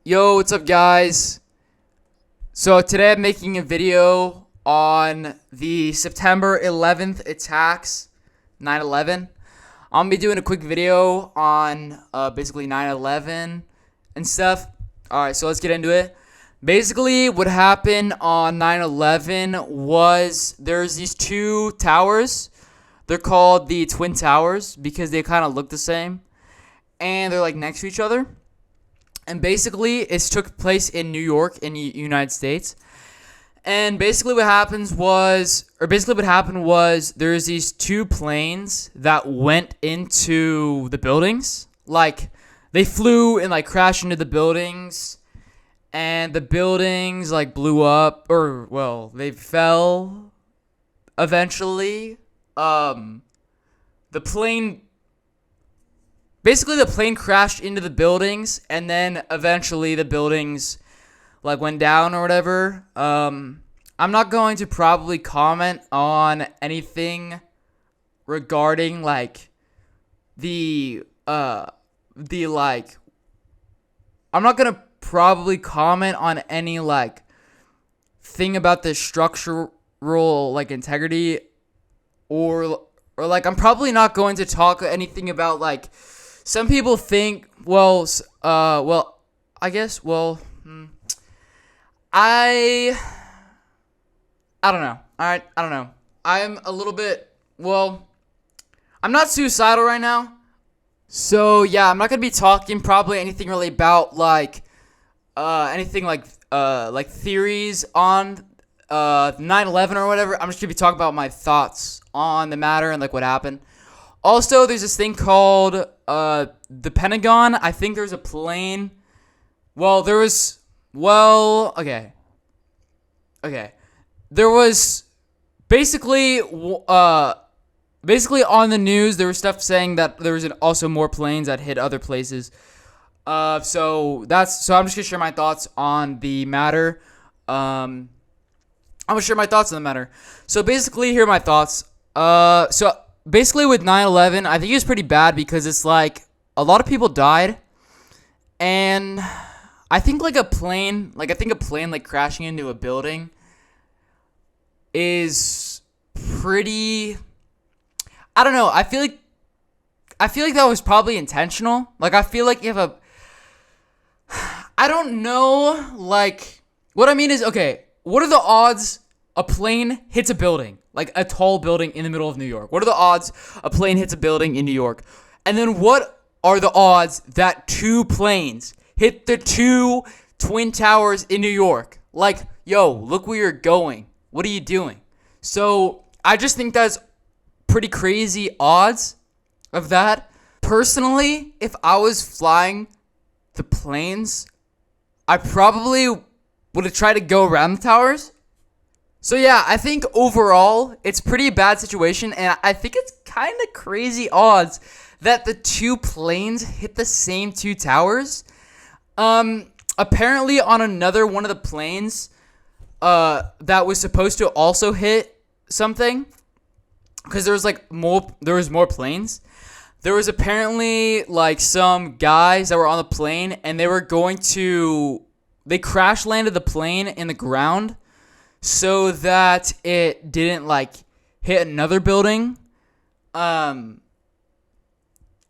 Yo, what's up, guys? So today I'm making a video on the September 11th attacks, 9/11. I'm gonna be doing a quick video on basically 9/11 and stuff. Alright, so let's get into it. Basically, what happened on 9/11 was there's these two towers. They're called the Twin Towers because they kind of look the same. And they're like next to each other. And basically, it took place in New York in the United States. And basically what happened was there's these two planes that went into the buildings. Like, they flew and like crashed into the buildings. And the buildings like blew up, or well, they fell eventually. The plane crashed into the buildings, and then eventually the buildings like went down or whatever. I'm not going to probably comment on anything regarding like I'm not gonna probably comment on any like thing about the structural like integrity or like I'm probably not going to talk anything about like some people think I don't know. Alright, I don't know. I'm a little bit, I'm not suicidal right now. So, yeah, I'm not going to be talking probably anything really about, anything like theories on 9/11 or whatever. I'm just going to be talking about my thoughts on the matter and, like, what happened. Also, there's this thing called, the Pentagon. I think there's a plane. Okay. There was basically on the news, there was stuff saying that there was also more planes that hit other places. So I'm just gonna share my thoughts on the matter. I'm gonna share my thoughts on the matter. So basically, here are my thoughts. So basically with 9/11, I think it was pretty bad because it's like a lot of people died, and I think a plane crashing into a building is pretty. I don't know. I feel like that was probably intentional. Like, I feel like you have I don't know. Like, what I mean is, okay, what are the odds a plane hits a building, like a tall building in the middle of New York? What are the odds a plane hits a building in New York? And then what are the odds that two planes hit the two twin towers in New York? Like, yo, look where you're going. What are you doing? So I just think that's pretty crazy odds of that. Personally, if I was flying the planes, I probably would have tried to go around the towers. So yeah, I think overall, it's pretty bad situation, and I think it's kind of crazy odds that the two planes hit the same two towers. Apparently on another one of the planes, that was supposed to also hit something, because there was more planes. There was apparently like some guys that were on the plane, and they crash landed the plane in the ground so that it didn't like hit another building. And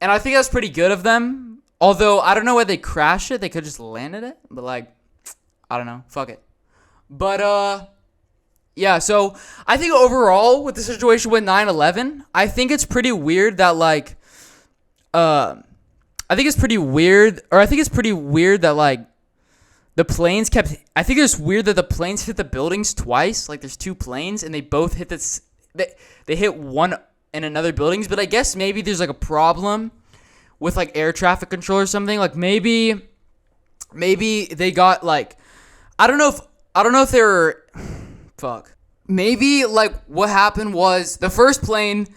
I think that's pretty good of them. Although I don't know why they crashed it. They could just landed it, but like, I don't know. Fuck it. But yeah, so I think overall with the situation with 9/11, I think it's pretty weird that I think it's pretty weird that like the planes kept. I think it's weird that the planes hit the buildings twice. Like, there's two planes and they both hit this. They hit one and another buildings, but I guess maybe there's like a problem with like air traffic control or something. Like maybe they got like, I don't know if they're fuck. Maybe like what happened was the first plane,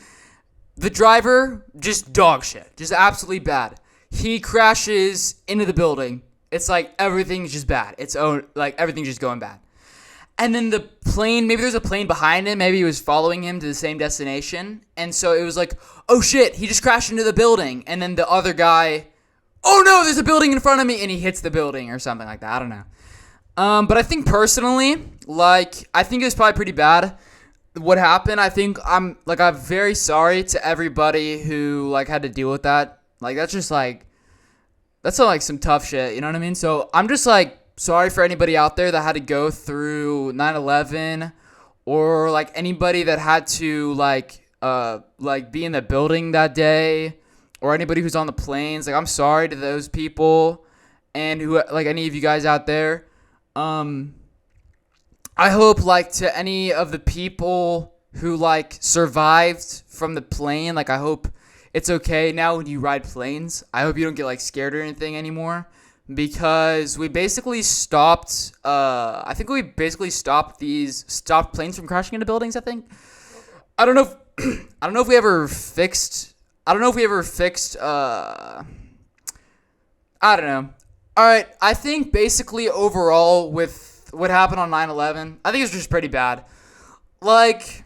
the driver just dog shit, just absolutely bad. He crashes into the building. It's like everything's just bad. Everything's just going bad. And then the plane, maybe there's a plane behind him. Maybe he was following him to the same destination. And so it was like, oh shit, he just crashed into the building. And then the other guy oh no, there's a building in front of me, and he hits the building or something like that. I don't know. But I think personally, like, I think it was probably pretty bad what happened. I think I'm very sorry to everybody who, like, had to deal with that. Like, that's just, like, that's, like, some tough shit, you know what I mean? So I'm just, like, sorry for anybody out there that had to go through 9/11, or, like, anybody that had to, like, be in the building that day, or anybody who's on the planes. Like, I'm sorry to those people, and who, like, any of you guys out there. I hope, like, to any of the people who, like, survived from the plane, like, I hope it's okay now when you ride planes. I hope you don't get, like, scared or anything anymore, because we basically stopped, I think we basically stopped planes from crashing into buildings, I think. I don't know if we ever fixed, I don't know. All right, I think basically overall with what happened on 9/11, I think it's just pretty bad. Like,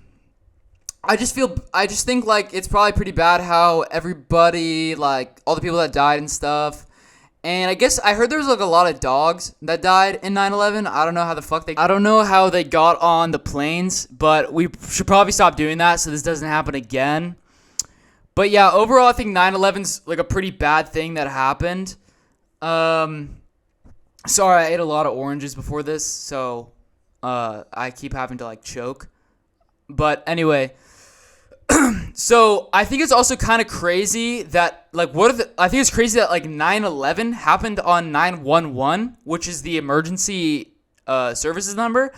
I just think, like, it's probably pretty bad how everybody, like, all the people that died and stuff. And I guess I heard there was, like, a lot of dogs that died in 9/11. I don't know how they got on the planes, but we should probably stop doing that so this doesn't happen again. But yeah, overall, I think 9/11's, like, a pretty bad thing that happened. Sorry, I ate a lot of oranges before this, so I keep having to, like, choke. But anyway, so I think it's also kind of crazy that, like, I think it's crazy that, like, 9/11 happened on 911, which is the emergency services number.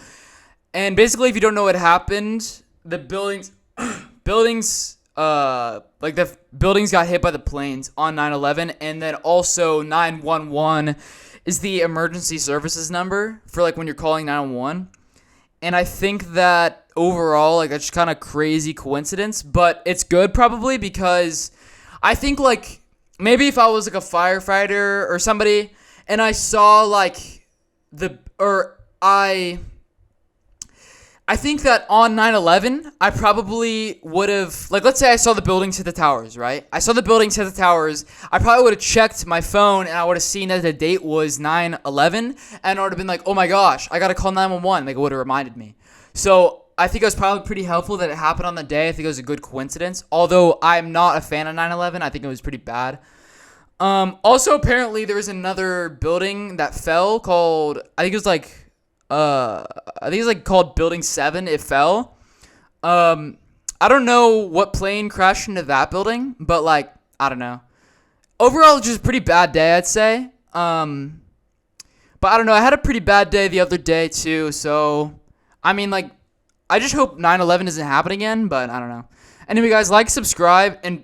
And basically, if you don't know what happened, the buildings got hit by the planes on 9/11, and then also 911 is the emergency services number for, like, when you're calling 911. And I think that overall, like, that's just kind of crazy coincidence, but it's good probably, because I think, like, maybe if I was, like, a firefighter or somebody and I saw, like, I think that on 9/11, I probably would have, like, let's say I saw the buildings hit the towers, right? I saw the buildings hit the towers. I probably would have checked my phone, and I would have seen that the date was 9/11, and I would have been like, oh my gosh, I got to call 911. Like, it would have reminded me. So I think it was probably pretty helpful that it happened on the day. I think it was a good coincidence. Although I'm not a fan of 9/11. I think it was pretty bad. Also, apparently, there was another building that fell called, I think it's like called Building 7. It fell. I don't know what plane crashed into that building, but, like, I don't know. Overall, just a pretty bad day, I'd say. But I don't know. I had a pretty bad day the other day too. So, I mean, like, I just hope 9/11 doesn't happen again. But I don't know. Anyway, guys, like, subscribe, and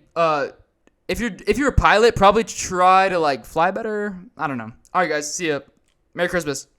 if you're a pilot, probably try to, like, fly better. I don't know. All right, guys. See ya. Merry Christmas.